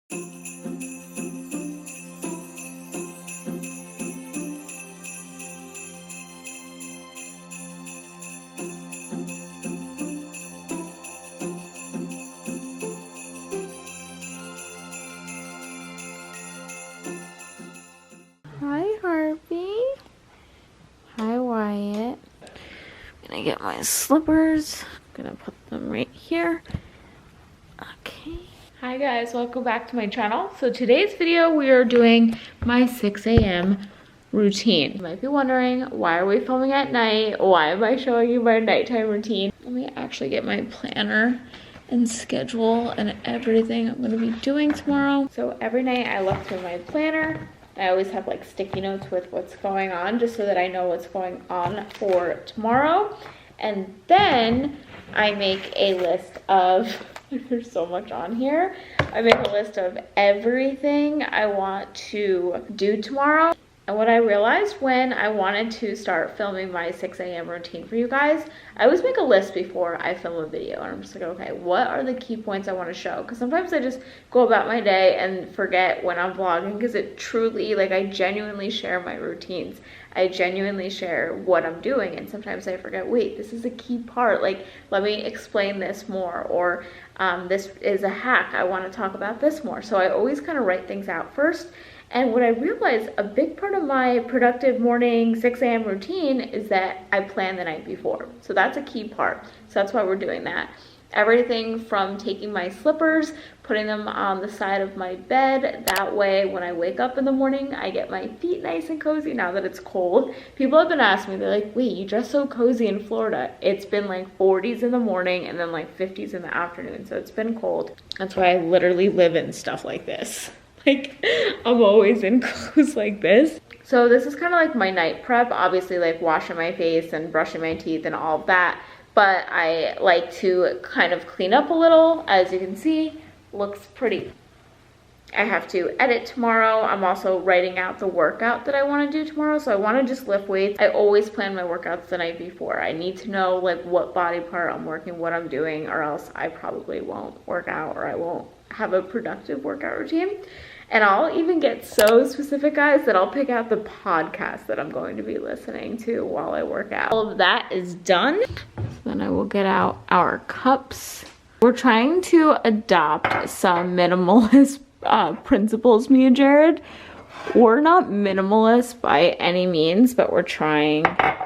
Hi, Harvey. Hi, Wyatt. I'm gonna get my slippers. I'm gonna put them right here. Okay. Hi guys, welcome back to my channel. So today's video, we are doing my 6 a.m. routine. You might be wondering, why are we filming at night? Why am I showing you my nighttime routine? Let me actually get my planner and schedule and everything I'm gonna be doing tomorrow. So every night I look through my planner. I always have like sticky notes with what's going on just so that I know what's going on for tomorrow. And then I make a list of, there's so much on here. I make a list of everything I want to do tomorrow. And what I realized when I wanted to start filming my 6 a.m. routine for you guys, I always make a list before I film a video. And I'm just like, okay, what are the key points I want to show? Because sometimes I just go about my day and forget when I'm vlogging, because it truly, like, I genuinely share my routines. I genuinely share what I'm doing. And sometimes I forget, wait, this is a key part. Like, let me explain this more. Or this is a hack. I want to talk about this more. So I always kind of write things out first. And what I realized, a big part of my productive morning 6 a.m. routine is that I plan the night before. So that's a key part. So that's why we're doing that. Everything from taking my slippers, putting them on the side of my bed. That way, when I wake up in the morning, I get my feet nice and cozy now that it's cold. People have been asking me, they're like, wait, you dress so cozy in Florida. It's been like 40s in the morning and then like 50s in the afternoon. So it's been cold. That's why I literally live in stuff like this. Like, I'm always in clothes like this. So this is kind of like my night prep, obviously, like washing my face and brushing my teeth and all of that. But I like to kind of clean up a little. As you can see, looks pretty. I have to edit tomorrow. I'm also writing out the workout that I want to do tomorrow. So I want to just lift weights. I always plan my workouts the night before. I need to know like what body part I'm working, what I'm doing, or else I probably won't work out, or I won't have a productive workout routine. And I'll even get so specific, guys, that I'll pick out the podcast that I'm going to be listening to while I work out. All of that is done. So then I will get out our cups. We're trying to adopt some minimalist principles, me and Jared. We're not minimalist by any means, but we're trying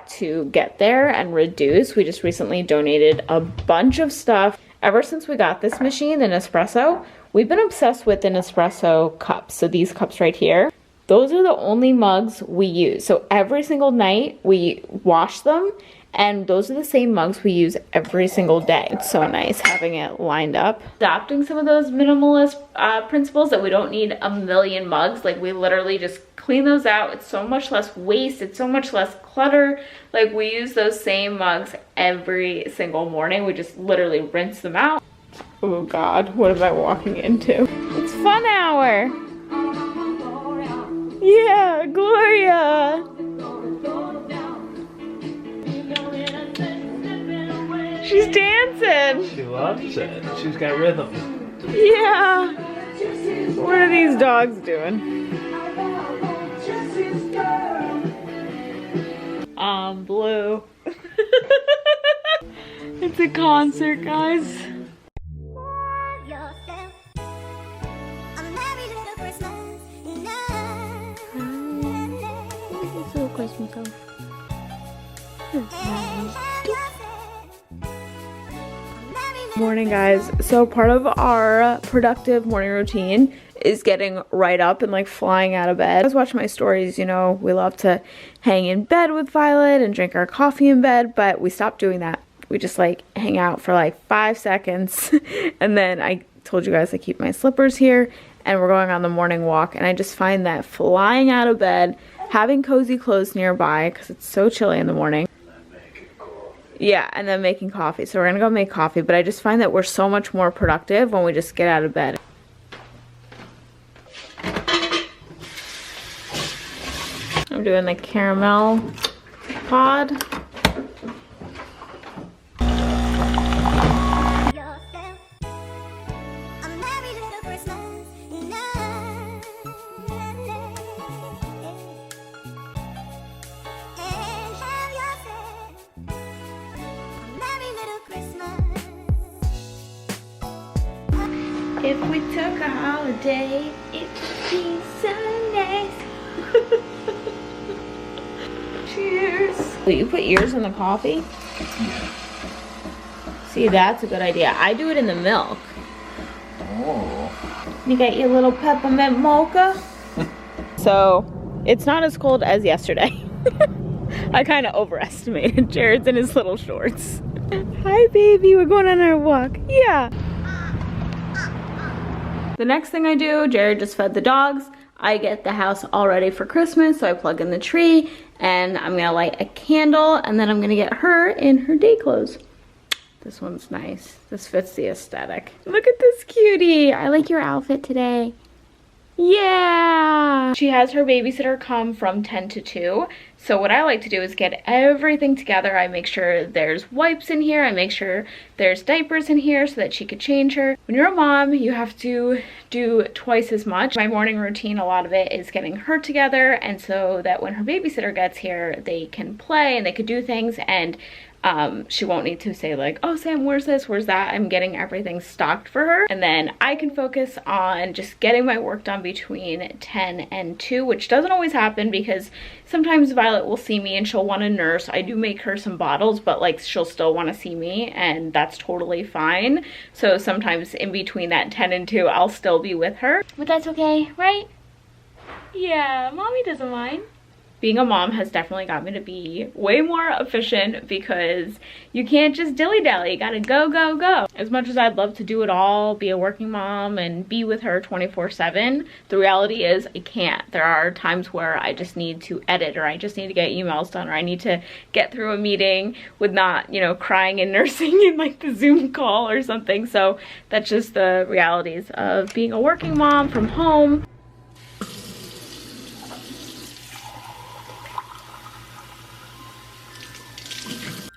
to get there and reduce. We just recently donated a bunch of stuff. Ever since we got this machine, the Nespresso, we've been obsessed with the Nespresso cups. So these cups right here, those are the only mugs we use. So every single night we wash them, and those are the same mugs we use every single day. It's so nice having it lined up. Adopting some of those minimalist principles that we don't need a million mugs. Like, we literally just clean those out. It's so much less waste. It's so much less clutter. Like, we use those same mugs every single morning. We just literally rinse them out. Oh God, what am I walking into? It's fun hour. Yeah, Gloria. She's dancing. She loves it. She's got rhythm. Yeah. What are these dogs doing? Blue. It's a concert, guys. Myself. Morning, guys. So part of our productive morning routine is getting right up and like flying out of bed. I was watching my stories, you know, we love to hang in bed with Violet and drink our coffee in bed, but we stopped doing that. We just like hang out for like 5 seconds and then I told you guys I keep my slippers here and we're going on the morning walk, and I just find that flying out of bed, having cozy clothes nearby because it's so chilly in the morning. Yeah, and then making coffee. So we're gonna go make coffee, but I just find that we're so much more productive when we just get out of bed. I'm doing the caramel pod. If we took a holiday, it would be so nice. Cheers. Will you put yours in the coffee? Yeah. See, that's a good idea. I do it in the milk. Oh. You got your little peppermint mocha? So, it's not as cold as yesterday. I kind of overestimated. Jared's in his little shorts. Hi, baby. We're going on our walk. Yeah. The next thing I do, Jared just fed the dogs. I get the house all ready for Christmas, so I plug in the tree, and I'm gonna light a candle, and then I'm gonna get her in her day clothes. This one's nice. This fits the aesthetic. Look at this cutie. I like your outfit today. Yeah! She has her babysitter come from 10 to 2. So what I like to do is get everything together. I make sure there's wipes in here. I make sure there's diapers in here so that she could change her. When you're a mom, you have to do twice as much. My morning routine, a lot of it is getting her together, and so that when her babysitter gets here, they can play and they could do things, and she won't need to say like, oh Sam, where's this, where's that. I'm getting everything stocked for her, and then I can focus on just getting my work done between 10 and 2, which doesn't always happen because sometimes Violet will see me and she'll want to nurse. I do make her some bottles, but like she'll still want to see me, and that's totally fine. So sometimes in between that 10 and 2 I'll still be with her, but that's okay, right? Yeah, mommy doesn't mind. Being a mom has definitely got me to be way more efficient because you can't just dilly-dally. You gotta go, go, go. As much as I'd love to do it all, be a working mom and be with her 24/7, the reality is I can't. There are times where I just need to edit, or I just need to get emails done, or I need to get through a meeting with not, you know, crying and nursing in like the Zoom call or something. So that's just the realities of being a working mom from home.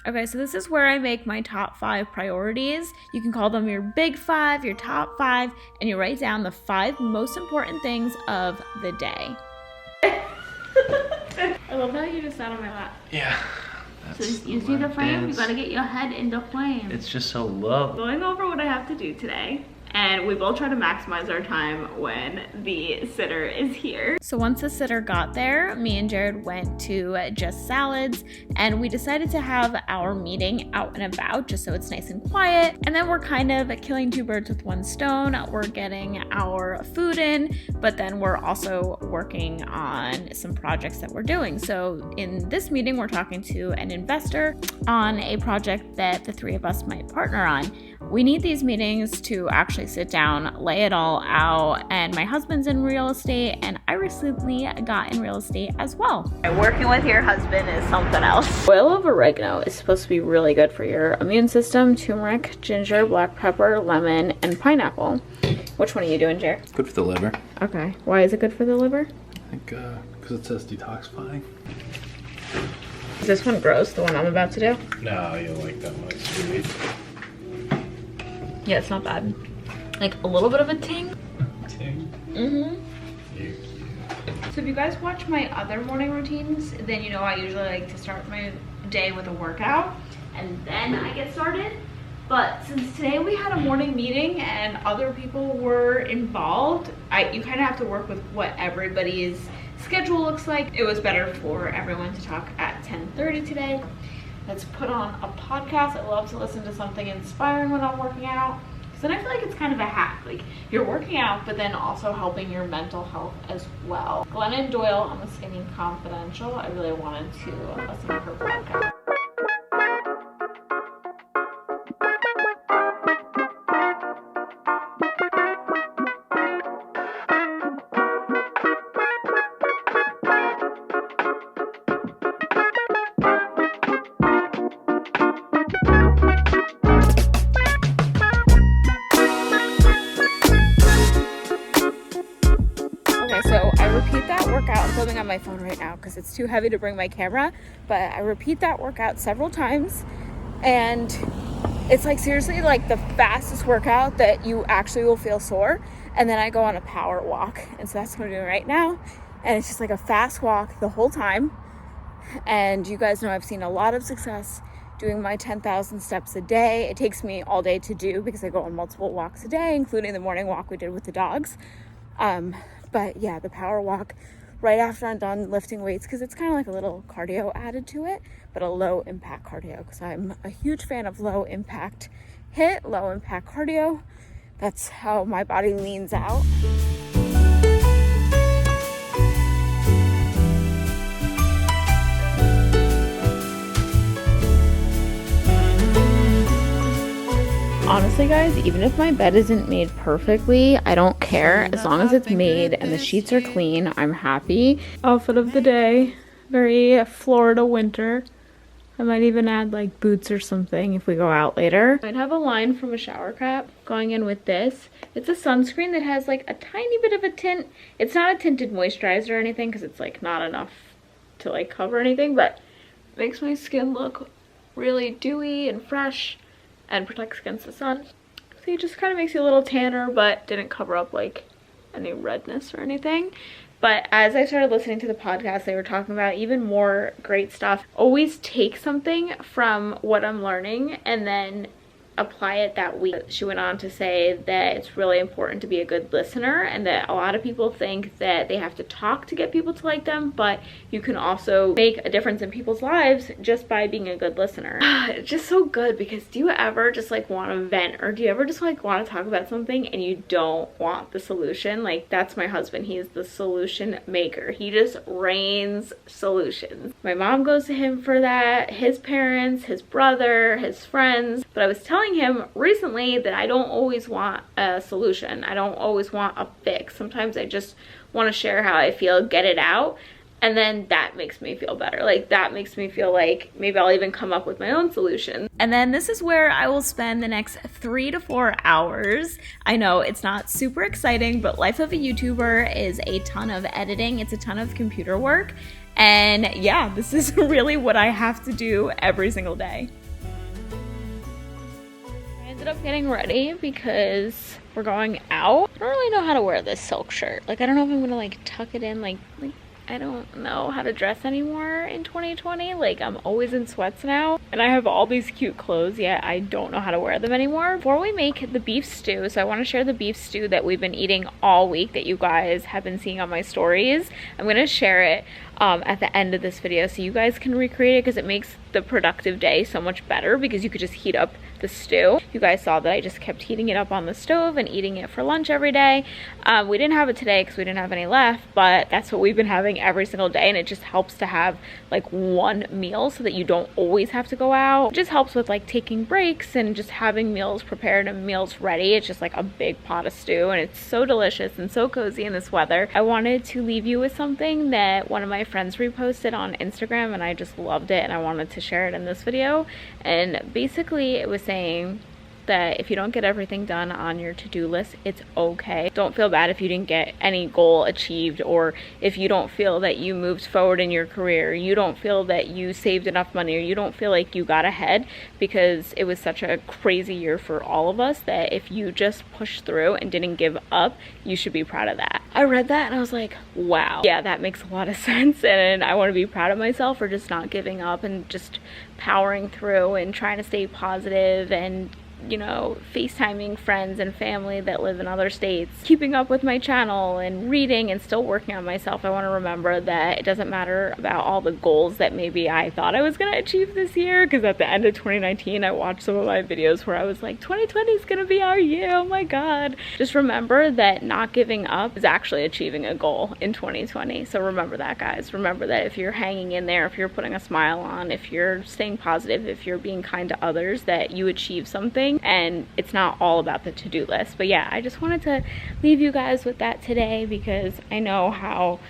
Okay, so this is where I make my top 5 priorities. You can call them your big 5, your top 5, and you write down the 5 most important things of the day. I love how you just sat on my lap. Yeah. So you see the frame? You gotta get your head in the frame. It's just so low. Going over what I have to do today. And we both try to maximize our time when the sitter is here. So once the sitter got there, me and Jared went to Just Salads, and we decided to have our meeting out and about just so it's nice and quiet. And then we're kind of killing 2 birds with 1 stone. We're getting our food in, but then we're also working on some projects that we're doing. So in this meeting, we're talking to an investor on a project that the 3 of us might partner on. We need these meetings to actually sit down, lay it all out, and my husband's in real estate, and I recently got in real estate as well. Working with your husband is something else. Oil of oregano is supposed to be really good for your immune system. Turmeric, ginger, black pepper, lemon, and pineapple. Which one are you doing, Jared? Good for the liver. Okay. Why is it good for the liver? I think because it says detoxifying. Is this one gross, the one I'm about to do? No, you'll like that one. It's sweet. Yeah, it's not bad. Like a little bit of a ting. Ting? Mm-hmm. Cute. So if you guys watch my other morning routines, then you know I usually like to start my day with a workout and then I get started. But since today we had a morning meeting and other people were involved, you kind of have to work with what everybody's schedule looks like. It was better for everyone to talk at 10:30 today. Let's put on a podcast. I love to listen to something inspiring when I'm working out. Because then I feel like it's kind of a hack. Like you're working out, but then also helping your mental health as well. Glennon Doyle on the Skinny Confidential. I really wanted to listen to her podcast. I'm filming on my phone right now because it's too heavy to bring my camera, but I repeat that workout several times, and it's like seriously like the fastest workout that you actually will feel sore. And then I go on a power walk, and so that's what I'm doing right now, and it's just like a fast walk the whole time. And you guys know I've seen a lot of success doing my 10,000 steps a day. It takes me all day to do because I go on multiple walks a day, including the morning walk we did with the dogs. But yeah, the power walk right after I'm done lifting weights, because it's kind of like a little cardio added to it, but a low impact cardio, because I'm a huge fan of low impact low impact cardio. That's how my body leans out. Honestly, guys, even if my bed isn't made perfectly, I don't care. As long as it's made and the sheets are clean, I'm happy. Outfit of the day, very Florida winter. I might even add like boots or something if we go out later. I'd have a line from a shower cap going in with this. It's a sunscreen that has like a tiny bit of a tint. It's not a tinted moisturizer or anything because it's like not enough to like cover anything, but it makes my skin look really dewy and fresh and protects against the sun. So it just kind of makes you a little tanner, but didn't cover up like any redness or anything. But as I started listening to the podcast, they were talking about even more great stuff. Always take something from what I'm learning and then apply it that week. She went on to say that it's really important to be a good listener, and that a lot of people think that they have to talk to get people to like them, but you can also make a difference in people's lives just by being a good listener. It's just so good, because do you ever just like want to vent, or do you ever just like want to talk about something and you don't want the solution? Like, that's my husband. He is the solution maker. He just rains solutions. My mom goes to him for that, his parents, his brother, his friends. But I was telling him recently that I don't always want a solution. I don't always want a fix. Sometimes I just want to share how I feel, get it out, and then that makes me feel better. Like, that makes me feel like maybe I'll even come up with my own solution. And then this is where I will spend the next 3 to 4 hours. I know it's not super exciting, but life of a YouTuber is a ton of editing. It's a ton of computer work. And yeah, this is really what I have to do every single day. I ended up getting ready because we're going out. I don't really know how to wear this silk shirt. Like, I don't know if I'm gonna like tuck it in, like I don't know how to dress anymore in 2020. Like, I'm always in sweats now, and I have all these cute clothes, yet I don't know how to wear them anymore. Before we make the beef stew, so I want to share the beef stew that we've been eating all week that you guys have been seeing on my stories. I'm going to share it at the end of this video so you guys can recreate it, because it makes the productive day so much better, because you could just heat up the stew. You guys saw that I just kept heating it up on the stove and eating it for lunch every day. We didn't have it today because we didn't have any left, but that's what we've been having every single day, and it just helps to have like one meal so that you don't always have to go out. It just helps with like taking breaks and just having meals prepared and meals ready. It's just like a big pot of stew, and it's so delicious and so cozy in this weather. I wanted to leave you with something that one of my friends reposted on Instagram, and I just loved it, and I wanted to share it in this video. And basically it was saying that if you don't get everything done on your to-do list, it's okay. Don't feel bad if you didn't get any goal achieved, or if you don't feel that you moved forward in your career, you don't feel that you saved enough money, or you don't feel like you got ahead, because it was such a crazy year for all of us that if you just pushed through and didn't give up, you should be proud of that. I read that and I was like, wow, yeah, that makes a lot of sense, and I want to be proud of myself for just not giving up and just powering through and trying to stay positive, and you know, FaceTiming friends and family that live in other states, keeping up with my channel and reading and still working on myself. I want to remember that it doesn't matter about all the goals that maybe I thought I was going to achieve this year, because at the end of 2019 I watched some of my videos where I was like, 2020 is going to be our year, oh my god. Just remember that not giving up is actually achieving a goal in 2020. So remember that, guys. Remember that if you're hanging in there, if you're putting a smile on, if you're staying positive, if you're being kind to others, that you achieve something. And it's not all about the to-do list. But yeah, I just wanted to leave you guys with that today, because I know how,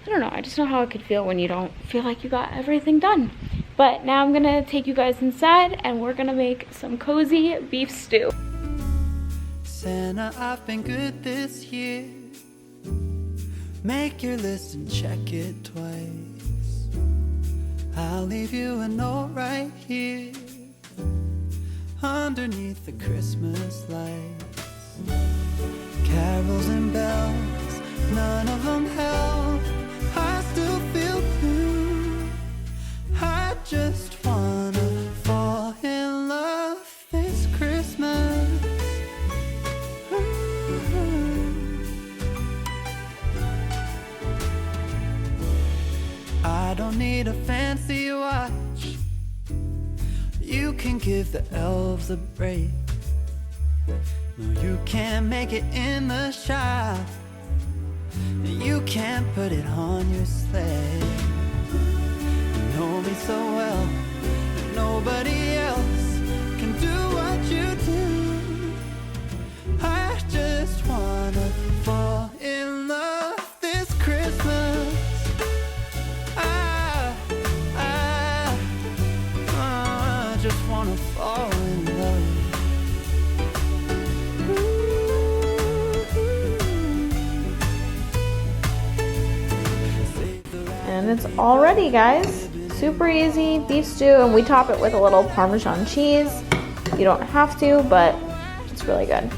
I don't know, I just know how it could feel when you don't feel like you got everything done. But now I'm gonna take you guys inside and we're gonna make some cozy beef stew. Santa, I've been good this year. Make your list and check it twice. I'll leave you a note right here underneath the Christmas lights. Carols and bells, none of them help. I still feel blue. I just wanna fall don't need a fancy watch. You can give the elves a break. No, you can't make it in the shop. You can't put it on your sleigh. You know me so well, nobody else can do what you do. I just wanna fall in love this Christmas. I just wanna fall in love. And it's all ready, guys. Super easy beef stew, and we top it with a little Parmesan cheese. You don't have to, but it's really good.